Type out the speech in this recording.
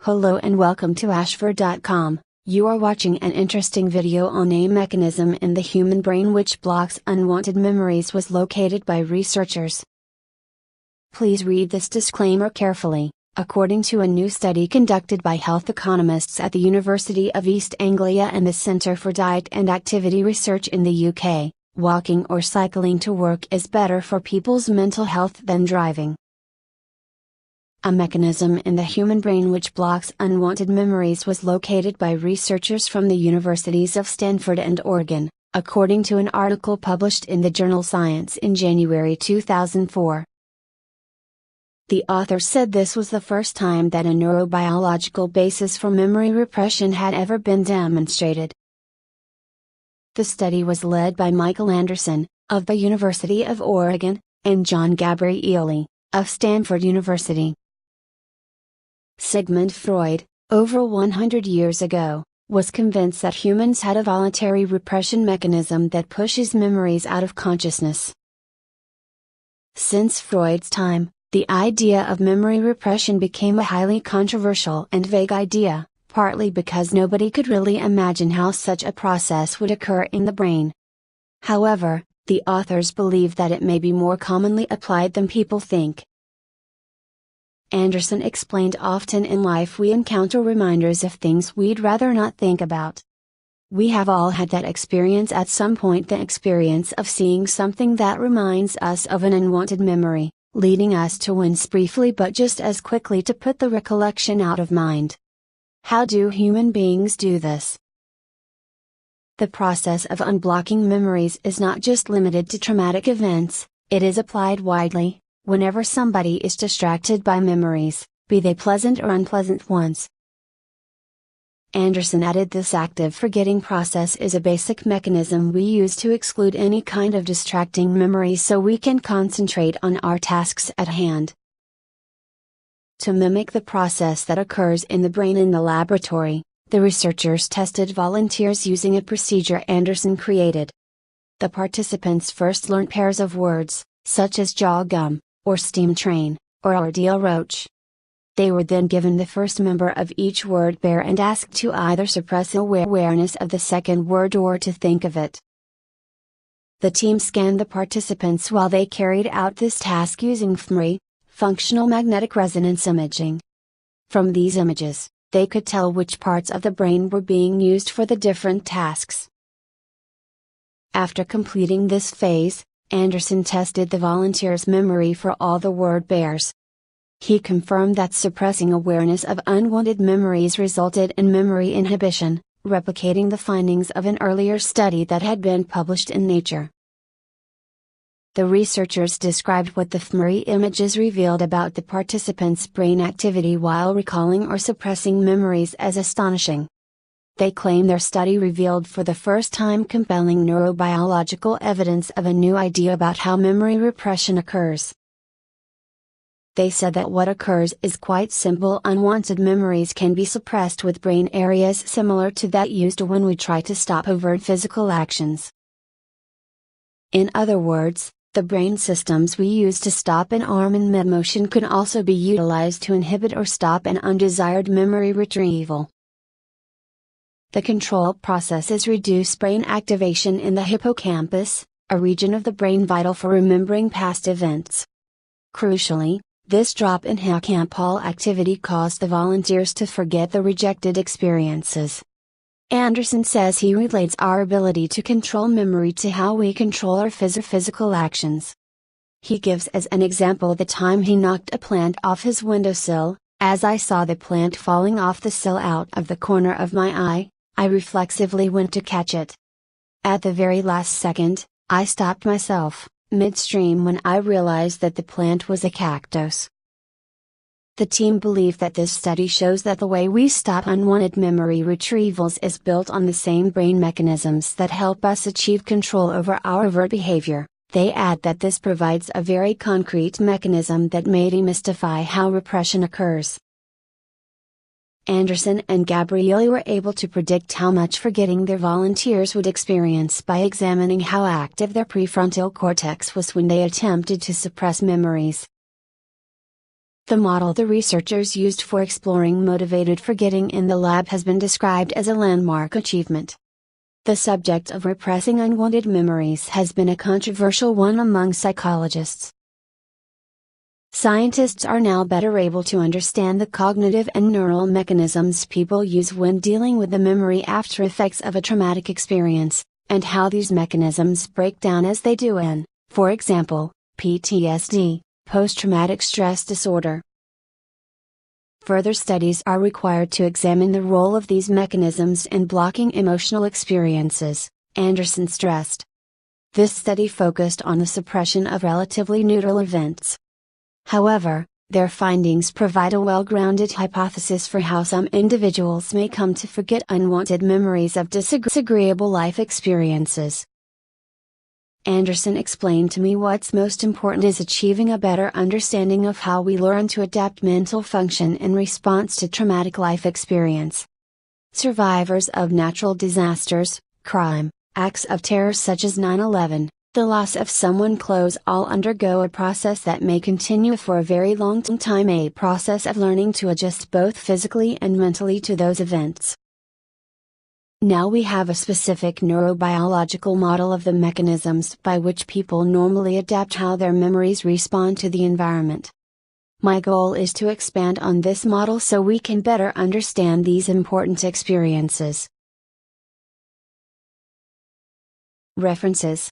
Hello and welcome to ashford.com. You are watching an interesting video on a mechanism in the human brain which blocks unwanted memories was located by researchers. Please read this disclaimer carefully. According to a new study conducted by health economists at the University of East Anglia and the Centre for Diet and Activity Research in the UK, walking or cycling to work is better for people's mental health than driving. A mechanism in the human brain which blocks unwanted memories was located by researchers from the universities of Stanford and Oregon, according to an article published in the journal Science in January 2004. The authors said this was the first time that a neurobiological basis for memory repression had ever been demonstrated. The study was led by Michael Anderson, of the University of Oregon, and John Gabrieli, of Stanford University. Sigmund Freud, over 100 years ago, was convinced that humans had a voluntary repression mechanism that pushes memories out of consciousness. Since Freud's time, the idea of memory repression became a highly controversial and vague idea, partly because nobody could really imagine how such a process would occur in the brain. However, the authors believe that it may be more commonly applied than people think. Anderson explained, often in life we encounter reminders of things we'd rather not think about. We have all had that experience at some point, the experience of seeing something that reminds us of an unwanted memory, leading us to wince briefly but just as quickly to put the recollection out of mind. How do human beings do this? The process of unblocking memories is not just limited to traumatic events, it is applied widely, whenever somebody is distracted by memories, be they pleasant or unpleasant ones. Anderson added, this active forgetting process is a basic mechanism we use to exclude any kind of distracting memories so we can concentrate on our tasks at hand. To mimic the process that occurs in the brain in the laboratory, the researchers tested volunteers using a procedure Anderson created. The participants first learned pairs of words, such as jaw gum, or steam train, or ordeal roach. They were then given the first member of each word pair and asked to either suppress awareness of the second word or to think of it. The team scanned the participants while they carried out this task using fMRI, functional magnetic resonance imaging. From these images, they could tell which parts of the brain were being used for the different tasks. After completing this phase, Anderson tested the volunteers' memory for all the word pairs. He confirmed that suppressing awareness of unwanted memories resulted in memory inhibition, replicating the findings of an earlier study that had been published in Nature. The researchers described what the fMRI images revealed about the participants' brain activity while recalling or suppressing memories as astonishing. They claim their study revealed for the first time compelling neurobiological evidence of a new idea about how memory repression occurs. They said that what occurs is quite simple. Unwanted memories can be suppressed with brain areas similar to that used when we try to stop overt physical actions. In other words, the brain systems we use to stop an arm in mid-motion could also be utilized to inhibit or stop an undesired memory retrieval. The control process is reduced brain activation in the hippocampus, a region of the brain vital for remembering past events. Crucially, this drop in hippocampal activity caused the volunteers to forget the rejected experiences. Anderson says he relates our ability to control memory to how we control our physical actions. He gives as an example the time he knocked a plant off his windowsill. As I saw the plant falling off the sill out of the corner of my eye, I reflexively went to catch it. At the very last second, I stopped myself, midstream, when I realized that the plant was a cactus. The team believe that this study shows that the way we stop unwanted memory retrievals is built on the same brain mechanisms that help us achieve control over our overt behavior. They add that this provides a very concrete mechanism that may demystify how repression occurs. Anderson and Gabrieli were able to predict how much forgetting their volunteers would experience by examining how active their prefrontal cortex was when they attempted to suppress memories. The model the researchers used for exploring motivated forgetting in the lab has been described as a landmark achievement. The subject of repressing unwanted memories has been a controversial one among psychologists. Scientists are now better able to understand the cognitive and neural mechanisms people use when dealing with the memory after effects of a traumatic experience, and how these mechanisms break down as they do in, for example, PTSD, post-traumatic stress disorder. Further studies are required to examine the role of these mechanisms in blocking emotional experiences, Anderson stressed. This study focused on the suppression of relatively neutral events. However, their findings provide a well-grounded hypothesis for how some individuals may come to forget unwanted memories of disagreeable life experiences. Anderson explained to me what's most important is achieving a better understanding of how we learn to adapt mental function in response to traumatic life experience. Survivors of natural disasters, crime, acts of terror such as 9/11, the loss of someone close all undergo a process that may continue for a very long time, a process of learning to adjust both physically and mentally to those events. Now we have a specific neurobiological model of the mechanisms by which people normally adapt how their memories respond to the environment. My goal is to expand on this model so we can better understand these important experiences. References